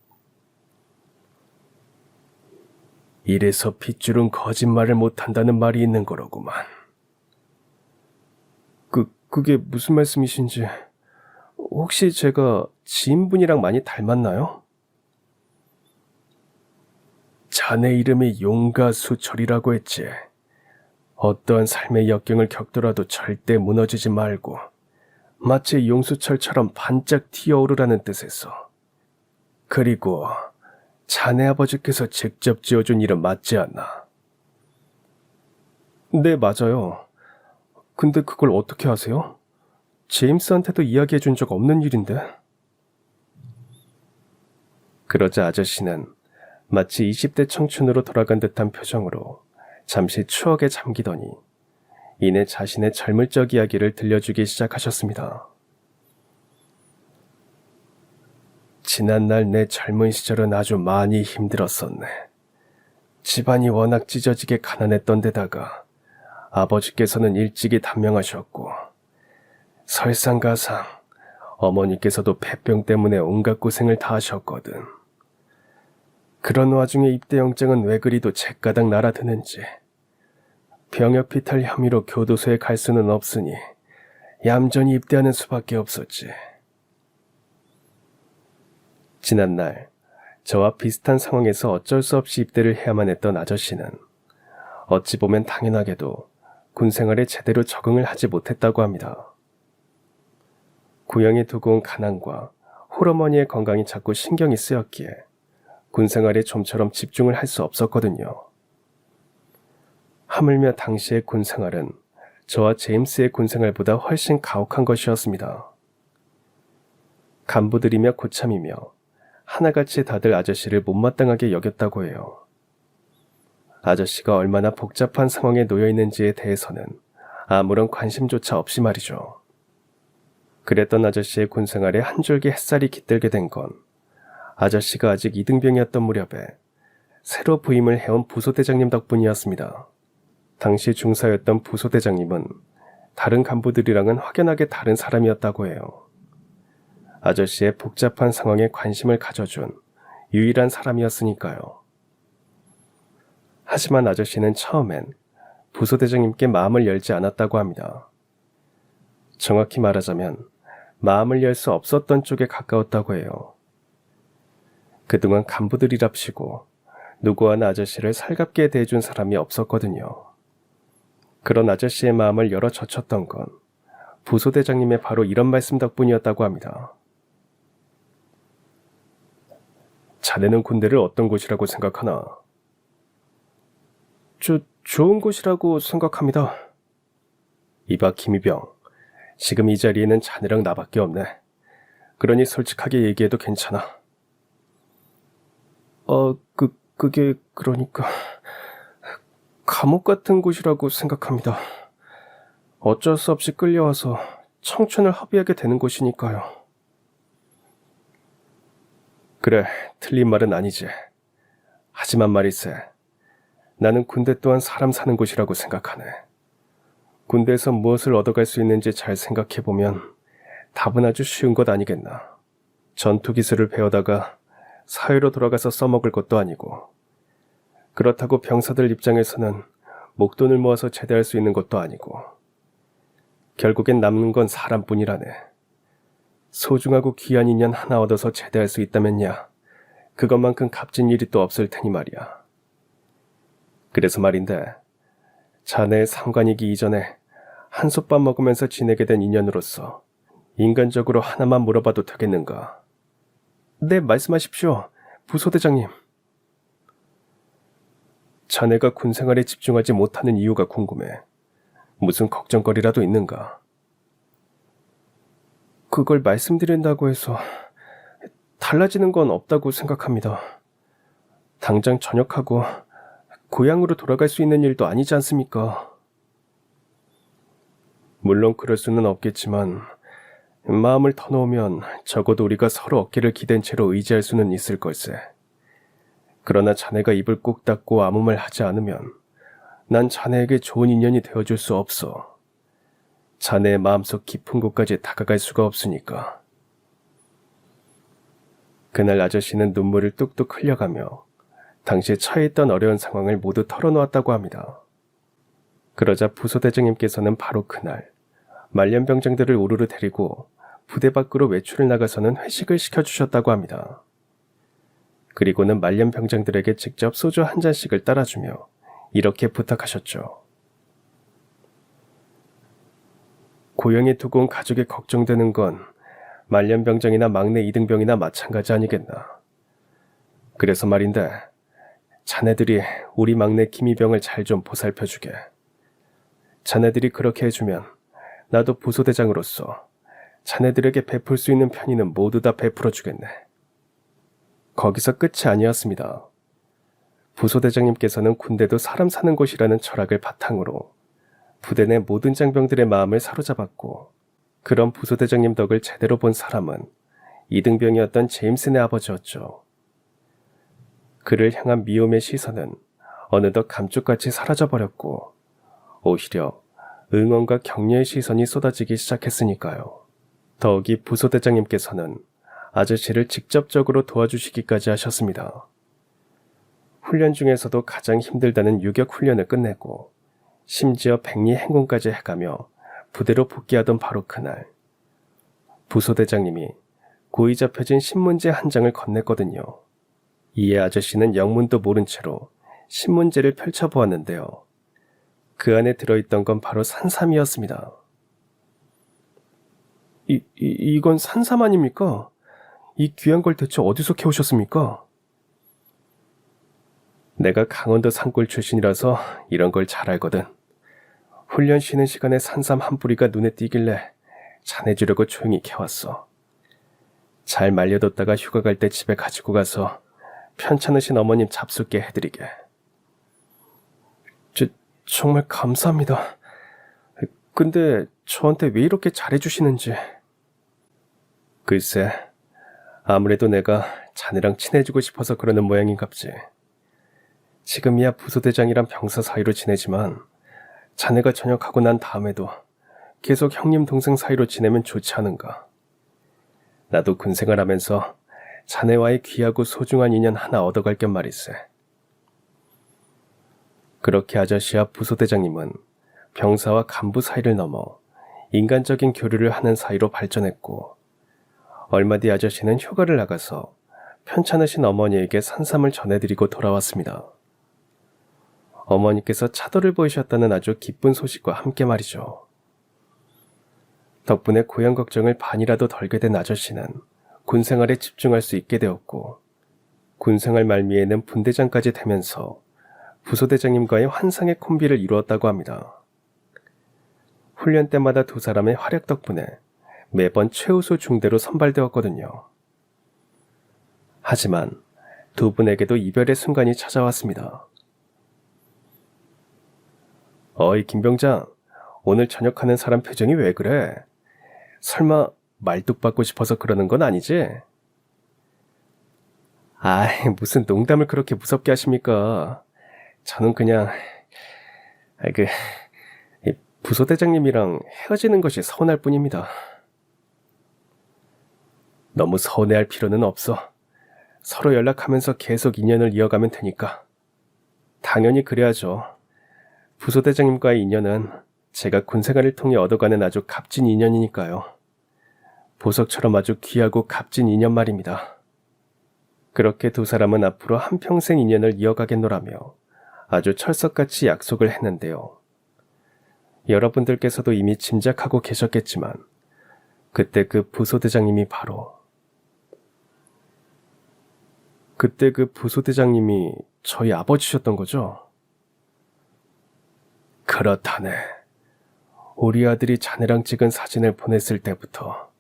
이래서 핏줄은 거짓말을 못한다는 말이 있는 거로구만. 그게 무슨 말씀이신지. 혹시 제가 지인분이랑 많이 닮았나요? 자네 이름이 용가수철이라고 했지. 어떠한 삶의 역경을 겪더라도 절대 무너지지 말고 마치 용수철처럼 반짝 튀어오르라는 뜻에서. 그리고 자네 아버지께서 직접 지어준 이름 맞지 않나? 네, 맞아요. 근데 그걸 어떻게 아세요? 제임스한테도 이야기해 준 적 없는 일인데. 그러자 아저씨는 마치 20대 청춘으로 돌아간 듯한 표정으로 잠시 추억에 잠기더니 이내 자신의 젊을 적 이야기를 들려주기 시작하셨습니다. 지난날 내 젊은 시절은 아주 많이 힘들었었네. 집안이 워낙 찢어지게 가난했던 데다가 아버지께서는 일찍이 단명하셨고 설상가상 어머니께서도 폐병 때문에 온갖 고생을 다 하셨거든. 그런 와중에 입대 영장은 왜 그리도 제가닥 날아드는지. 병역피탈 혐의로 교도소에 갈 수는 없으니 얌전히 입대하는 수밖에 없었지. 지난날 저와 비슷한 상황에서 어쩔 수 없이 입대를 해야만 했던 아저씨는 어찌 보면 당연하게도 군 생활에 제대로 적응을 하지 못했다고 합니다. 고향에 두고 온 가난과 홀어머니의 건강이 자꾸 신경이 쓰였기에 군 생활에 좀처럼 집중을 할 수 없었거든요. 하물며 당시의 군 생활은 저와 제임스의 군 생활보다 훨씬 가혹한 것이었습니다. 간부들이며 고참이며 하나같이 다들 아저씨를 못마땅하게 여겼다고 해요. 아저씨가 얼마나 복잡한 상황에 놓여 있는지에 대해서는 아무런 관심조차 없이 말이죠. 그랬던 아저씨의 군 생활에 한 줄기 햇살이 깃들게 된 건 아저씨가 아직 이등병이었던 무렵에 새로 부임을 해온 부소대장님 덕분이었습니다. 당시 중사였던 부소대장님은 다른 간부들이랑은 확연하게 다른 사람이었다고 해요. 아저씨의 복잡한 상황에 관심을 가져준 유일한 사람이었으니까요. 하지만 아저씨는 처음엔 부소대장님께 마음을 열지 않았다고 합니다. 정확히 말하자면 마음을 열 수 없었던 쪽에 가까웠다고 해요. 그동안 간부들이랍시고 누구 하나 아저씨를 살갑게 대해준 사람이 없었거든요. 그런 아저씨의 마음을 열어 젖혔던 건 부소대장님의 바로 이런 말씀 덕분이었다고 합니다. 자네는 군대를 어떤 곳이라고 생각하나? 좋은 곳이라고 생각합니다. 이봐 김희병, 지금 이 자리에는 자네랑 나밖에 없네. 그러니 솔직하게 얘기해도 괜찮아. 그게 그러니까 감옥 같은 곳이라고 생각합니다. 어쩔 수 없이 끌려와서 청춘을 허비하게 되는 곳이니까요. 그래, 틀린 말은 아니지. 하지만 말이세, 나는 군대 또한 사람 사는 곳이라고 생각하네. 군대에서 무엇을 얻어갈 수 있는지 잘 생각해보면 답은 아주 쉬운 것 아니겠나. 전투 기술을 배우다가 사회로 돌아가서 써먹을 것도 아니고, 그렇다고 병사들 입장에서는 목돈을 모아서 제대할 수 있는 것도 아니고, 결국엔 남는 건 사람뿐이라네. 소중하고 귀한 인연 하나 얻어서 제대할 수 있다면야 그것만큼 값진 일이 또 없을 테니 말이야. 그래서 말인데, 자네의 상관이기 이전에 한솥밥 먹으면서 지내게 된 인연으로서 인간적으로 하나만 물어봐도 되겠는가? 네, 말씀하십시오, 부소대장님. 자네가 군생활에 집중하지 못하는 이유가 궁금해. 무슨 걱정거리라도 있는가? 그걸 말씀드린다고 해서 달라지는 건 없다고 생각합니다. 당장 전역하고 고향으로 돌아갈 수 있는 일도 아니지 않습니까? 물론 그럴 수는 없겠지만 마음을 터놓으면 적어도 우리가 서로 어깨를 기댄 채로 의지할 수는 있을 걸세. 그러나 자네가 입을 꾹 닫고 아무 말 하지 않으면 난 자네에게 좋은 인연이 되어줄 수 없어. 자네의 마음속 깊은 곳까지 다가갈 수가 없으니까. 그날 아저씨는 눈물을 뚝뚝 흘려가며 당시에 처해 있던 어려운 상황을 모두 털어놓았다고 합니다. 그러자 부소대장님께서는 바로 그날 말년병장들을 우르르 데리고 부대 밖으로 외출을 나가서는 회식을 시켜주셨다고 합니다. 그리고는 말년병장들에게 직접 소주 한 잔씩을 따라주며 이렇게 부탁하셨죠. 고향에 두고 온 가족이 걱정되는 건 말년병장이나 막내 이등병이나 마찬가지 아니겠나. 그래서 말인데 자네들이 우리 막내 김이병을 잘 좀 보살펴주게. 자네들이 그렇게 해주면 나도 부소대장으로서 자네들에게 베풀 수 있는 편의는 모두 다 베풀어주겠네. 거기서 끝이 아니었습니다. 부소대장님께서는 군대도 사람 사는 곳이라는 철학을 바탕으로 부대 내 모든 장병들의 마음을 사로잡았고, 그런 부소대장님 덕을 제대로 본 사람은 이등병이었던 제임슨의 아버지였죠. 그를 향한 미움의 시선은 어느덧 감쪽같이 사라져버렸고 오히려 응원과 격려의 시선이 쏟아지기 시작했으니까요. 더욱이 부소대장님께서는 아저씨를 직접적으로 도와주시기까지 하셨습니다. 훈련 중에서도 가장 힘들다는 유격 훈련을 끝내고 심지어 백리 행군까지 해가며 부대로 복귀하던 바로 그날, 부소대장님이 고의 잡혀진 신문지 한 장을 건넸거든요. 이에 아저씨는 영문도 모른 채로 신문지를 펼쳐보았는데요. 그 안에 들어있던 건 바로 산삼이었습니다. 이건 산삼 아닙니까? 이 귀한 걸 대체 어디서 캐오셨습니까? 내가 강원도 산골 출신이라서 이런 걸 잘 알거든. 훈련 쉬는 시간에 산삼 한 뿌리가 눈에 띄길래 자네주려고 조용히 캐왔어. 잘 말려뒀다가 휴가 갈 때 집에 가지고 가서 편찮으신 어머님 잡숫게 해드리게. 정말 감사합니다. 근데 저한테 왜 이렇게 잘해주시는지. 글쎄, 아무래도 내가 자네랑 친해지고 싶어서 그러는 모양인갑지. 지금이야 부소대장이랑 병사 사이로 지내지만 자네가 전역하고 난 다음에도 계속 형님 동생 사이로 지내면 좋지 않은가. 나도 군생활 하면서 자네와의 귀하고 소중한 인연 하나 얻어갈 겸 말일세. 그렇게 아저씨와 부소대장님은 병사와 간부 사이를 넘어 인간적인 교류를 하는 사이로 발전했고, 얼마 뒤 아저씨는 휴가를 나가서 편찮으신 어머니에게 산삼을 전해드리고 돌아왔습니다. 어머니께서 차도를 보이셨다는 아주 기쁜 소식과 함께 말이죠. 덕분에 고향 걱정을 반이라도 덜게 된 아저씨는 군생활에 집중할 수 있게 되었고, 군생활 말미에는 분대장까지 되면서 부소대장님과의 환상의 콤비를 이루었다고 합니다. 훈련 때마다 두 사람의 활약 덕분에 매번 최우수 중대로 선발되었거든요. 하지만 두 분에게도 이별의 순간이 찾아왔습니다. 어이 김병장, 오늘 전역하는 사람 표정이 왜 그래? 설마 말뚝 받고 싶어서 그러는 건 아니지? 아이, 무슨 농담을 그렇게 무섭게 하십니까? 저는 그냥 부소대장님이랑 헤어지는 것이 서운할 뿐입니다. 너무 서운해할 필요는 없어. 서로 연락하면서 계속 인연을 이어가면 되니까. 당연히 그래야죠. 부소대장님과의 인연은 제가 군생활을 통해 얻어가는 아주 값진 인연이니까요. 보석처럼 아주 귀하고 값진 인연 말입니다. 그렇게 두 사람은 앞으로 한평생 인연을 이어가겠노라며 아주 철석같이 약속을 했는데요. 여러분들께서도 이미 짐작하고 계셨겠지만 그때 그 부소대장님이 저희 아버지셨던 거죠? 그렇다네. 우리 아들이 자네랑 찍은 사진을 보냈을 때부터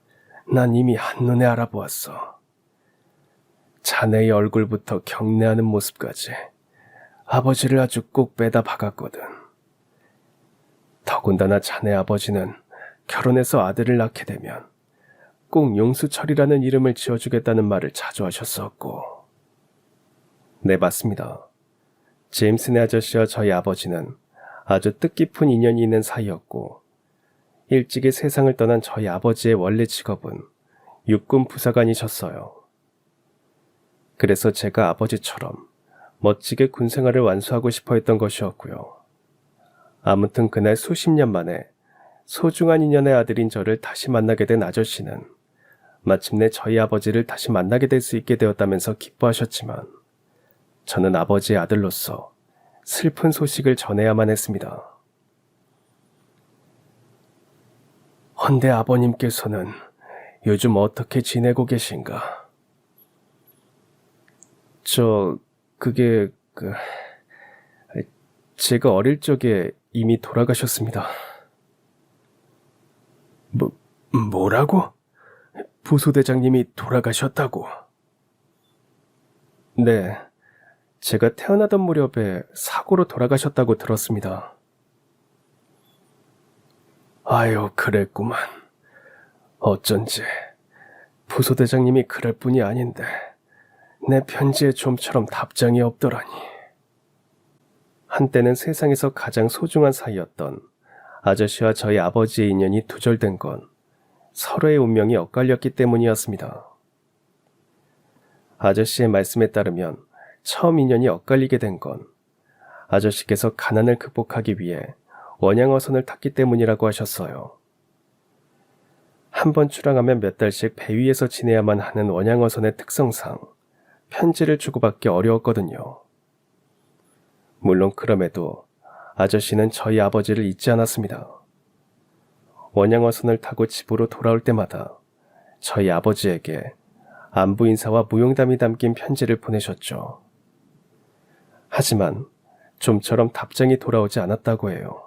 난 이미 한눈에 알아보았어. 자네의 얼굴부터 경례하는 모습까지 아버지를 아주 꼭 빼다 박았거든. 더군다나 자네 아버지는 결혼해서 아들을 낳게 되면 꼭 용수철이라는 이름을 지어주겠다는 말을 자주 하셨었고. 네, 맞습니다. 제임슨의 아저씨와 저희 아버지는 아주 뜻깊은 인연이 있는 사이였고, 일찍이 세상을 떠난 저희 아버지의 원래 직업은 육군 부사관이셨어요. 그래서 제가 아버지처럼 멋지게 군 생활을 완수하고 싶어 했던 것이었고요. 아무튼 그날 수십 년 만에 소중한 인연의 아들인 저를 다시 만나게 된 아저씨는 마침내 저희 아버지를 다시 만나게 될 수 있게 되었다면서 기뻐하셨지만 저는 아버지의 아들로서 슬픈 소식을 전해야만 했습니다. 헌데 아버님께서는 요즘 어떻게 지내고 계신가? 제가 어릴 적에 이미 돌아가셨습니다. 뭐라고? 부소대장님이 돌아가셨다고? 네, 제가 태어나던 무렵에 사고로 돌아가셨다고 들었습니다. 아유, 그랬구만. 어쩐지 부소대장님이 그럴 뿐이 아닌데 내 편지에 좀처럼 답장이 없더라니. 한때는 세상에서 가장 소중한 사이였던 아저씨와 저희 아버지의 인연이 두절된 건 서로의 운명이 엇갈렸기 때문이었습니다. 아저씨의 말씀에 따르면 처음 인연이 엇갈리게 된 건 아저씨께서 가난을 극복하기 위해 원양어선을 탔기 때문이라고 하셨어요. 한번 출항하면 몇 달씩 배 위에서 지내야만 하는 원양어선의 특성상 편지를 주고받기 어려웠거든요. 물론 그럼에도 아저씨는 저희 아버지를 잊지 않았습니다. 원양어선을 타고 집으로 돌아올 때마다 저희 아버지에게 안부 인사와 무용담이 담긴 편지를 보내셨죠. 하지만 좀처럼 답장이 돌아오지 않았다고 해요.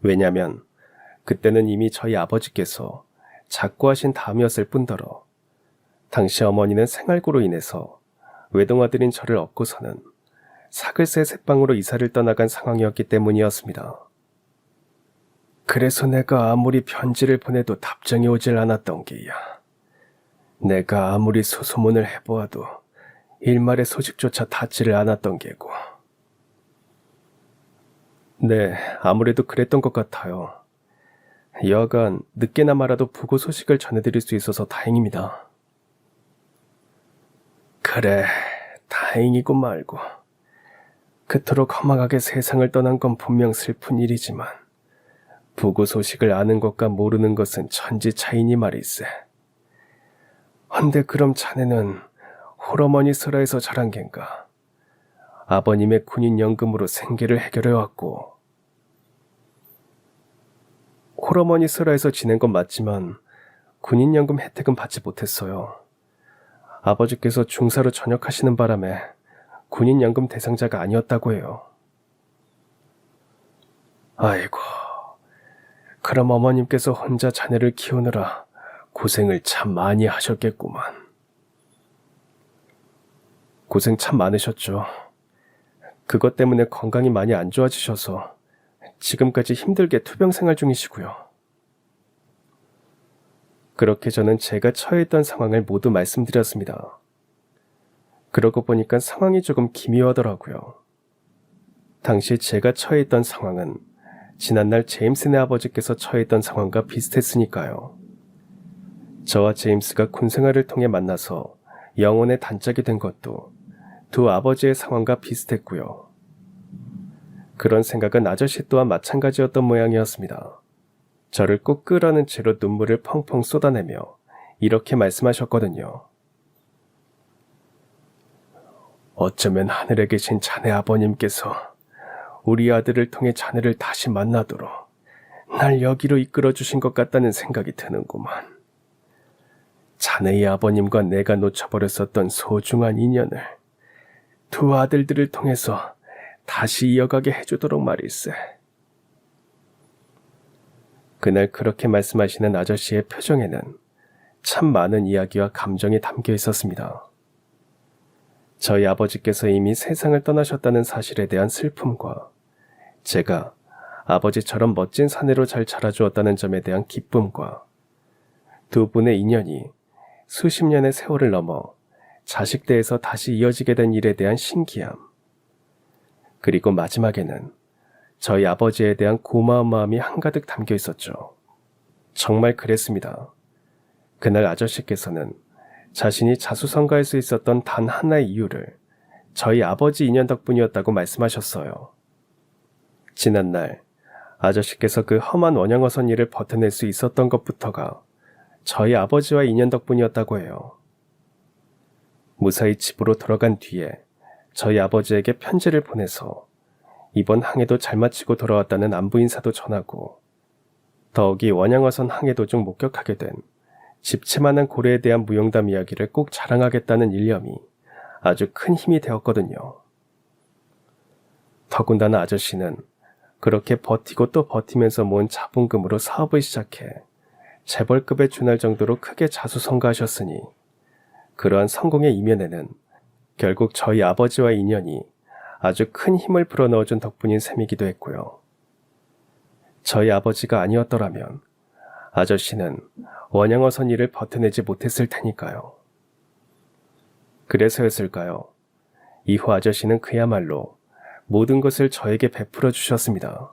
왜냐면 그때는 이미 저희 아버지께서 작고하신 다음이었을 뿐더러 당시 어머니는 생활고로 인해서 외동아들인 저를 업고서는 사글세 새방으로 이사를 떠나간 상황이었기 때문이었습니다. 그래서 내가 아무리 편지를 보내도 답장이 오질 않았던 게야. 내가 아무리 수소문을 해보아도 일말의 소식조차 닿지를 않았던 게고. 네, 아무래도 그랬던 것 같아요. 여하간 늦게나마라도 부고 소식을 전해드릴 수 있어서 다행입니다. 그래, 다행이고 말고. 그토록 험악하게 세상을 떠난 건 분명 슬픈 일이지만 부고 소식을 아는 것과 모르는 것은 천지 차이니 말일세. 헌데 그럼 자네는 홀어머니 설화에서 자란 겐가? 아버님의 군인연금으로 생계를 해결해왔고. 홀어머니 설화에서 지낸 건 맞지만 군인연금 혜택은 받지 못했어요. 아버지께서 중사로 전역하시는 바람에 군인연금 대상자가 아니었다고 해요. 아이고, 그럼 어머님께서 혼자 자네를 키우느라 고생을 참 많이 하셨겠구만. 고생 참 많으셨죠. 그것 때문에 건강이 많이 안 좋아지셔서 지금까지 힘들게 투병 생활 중이시고요. 그렇게 저는 제가 처해 있던 상황을 모두 말씀드렸습니다. 그러고 보니까 상황이 조금 기묘하더라고요. 당시 제가 처해 있던 상황은 지난날 제임스네 아버지께서 처해 있던 상황과 비슷했으니까요. 저와 제임스가 군생활을 통해 만나서 영혼의 단짝이 된 것도 두 아버지의 상황과 비슷했고요. 그런 생각은 아저씨 또한 마찬가지였던 모양이었습니다. 저를 꼭 끌어안은 채로 눈물을 펑펑 쏟아내며 이렇게 말씀하셨거든요. 어쩌면 하늘에 계신 자네 아버님께서 우리 아들을 통해 자네를 다시 만나도록 날 여기로 이끌어 주신 것 같다는 생각이 드는구만. 자네의 아버님과 내가 놓쳐버렸었던 소중한 인연을 두 아들들을 통해서 다시 이어가게 해주도록 말일세. 그날 그렇게 말씀하시는 아저씨의 표정에는 참 많은 이야기와 감정이 담겨 있었습니다. 저희 아버지께서 이미 세상을 떠나셨다는 사실에 대한 슬픔과 제가 아버지처럼 멋진 사내로 잘 자라주었다는 점에 대한 기쁨과 두 분의 인연이 수십 년의 세월을 넘어 자식대에서 다시 이어지게 된 일에 대한 신기함, 그리고 마지막에는 저희 아버지에 대한 고마운 마음이 한가득 담겨 있었죠. 정말 그랬습니다. 그날 아저씨께서는 자신이 자수성가할 수 있었던 단 하나의 이유를 저희 아버지 인연 덕분이었다고 말씀하셨어요. 지난날 아저씨께서 그 험한 원양어선 일을 버텨낼 수 있었던 것부터가 저희 아버지와 인연 덕분이었다고 해요. 무사히 집으로 돌아간 뒤에 저희 아버지에게 편지를 보내서 이번 항해도 잘 마치고 돌아왔다는 안부 인사도 전하고, 더욱이 원양어선 항해 도중 목격하게 된 집채만한 고래에 대한 무용담 이야기를 꼭 자랑하겠다는 일념이 아주 큰 힘이 되었거든요. 더군다나 아저씨는 그렇게 버티고 또 버티면서 모은 자본금으로 사업을 시작해 재벌급에 준할 정도로 크게 자수성가하셨으니, 그러한 성공의 이면에는 결국 저희 아버지와 인연이 아주 큰 힘을 불어넣어준 덕분인 셈이기도 했고요. 저희 아버지가 아니었더라면 아저씨는 원양어선 일을 버텨내지 못했을 테니까요. 그래서였을까요? 이후 아저씨는 그야말로 모든 것을 저에게 베풀어 주셨습니다.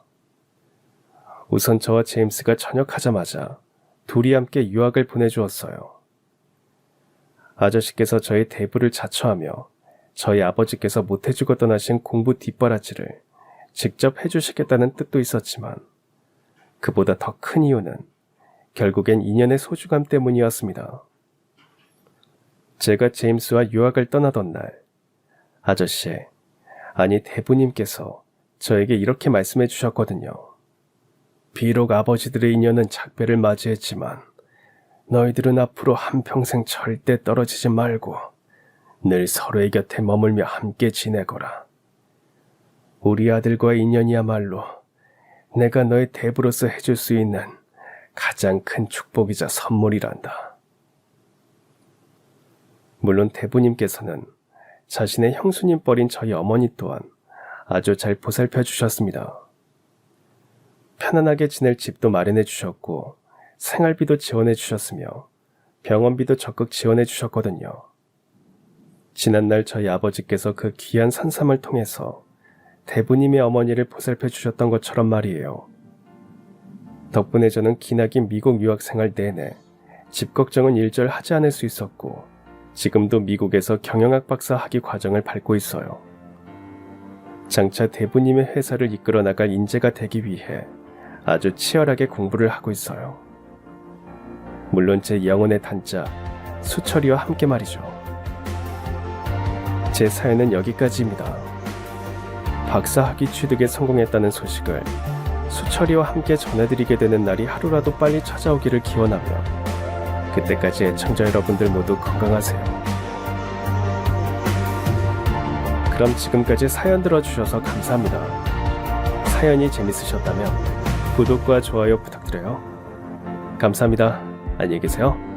우선 저와 제임스가 전역하자마자 둘이 함께 유학을 보내주었어요. 아저씨께서 저의 대부를 자처하며 저희 아버지께서 못해주고 떠나신 공부 뒷바라지를 직접 해주시겠다는 뜻도 있었지만, 그보다 더 큰 이유는 결국엔 인연의 소중함 때문이었습니다. 제가 제임스와 유학을 떠나던 날, 아저씨, 아니 대부님께서 저에게 이렇게 말씀해 주셨거든요. 비록 아버지들의 인연은 작별을 맞이했지만 너희들은 앞으로 한평생 절대 떨어지지 말고 늘 서로의 곁에 머물며 함께 지내거라. 우리 아들과의 인연이야말로 내가 너의 대부로서 해줄 수 있는 가장 큰 축복이자 선물이란다. 물론 대부님께서는 자신의 형수님 뻘인 저희 어머니 또한 아주 잘 보살펴 주셨습니다. 편안하게 지낼 집도 마련해 주셨고 생활비도 지원해 주셨으며 병원비도 적극 지원해 주셨거든요. 지난날 저희 아버지께서 그 귀한 산삼을 통해서 대부님의 어머니를 보살펴 주셨던 것처럼 말이에요. 덕분에 저는 기나긴 미국 유학 생활 내내 집 걱정은 일절 하지 않을 수 있었고, 지금도 미국에서 경영학 박사 학위 과정을 밟고 있어요. 장차 대부님의 회사를 이끌어 나갈 인재가 되기 위해 아주 치열하게 공부를 하고 있어요. 물론 제 영혼의 단짝 수철이와 함께 말이죠. 제 사연은 여기까지입니다. 박사 학위 취득에 성공했다는 소식을 수철이와 함께 전해드리게 되는 날이 하루라도 빨리 찾아오기를 기원하며, 그때까지 애청자 여러분들 모두 건강하세요. 그럼 지금까지 사연 들어주셔서 감사합니다. 사연이 재밌으셨다면 구독과 좋아요 부탁드려요. 감사합니다. 안녕히 계세요.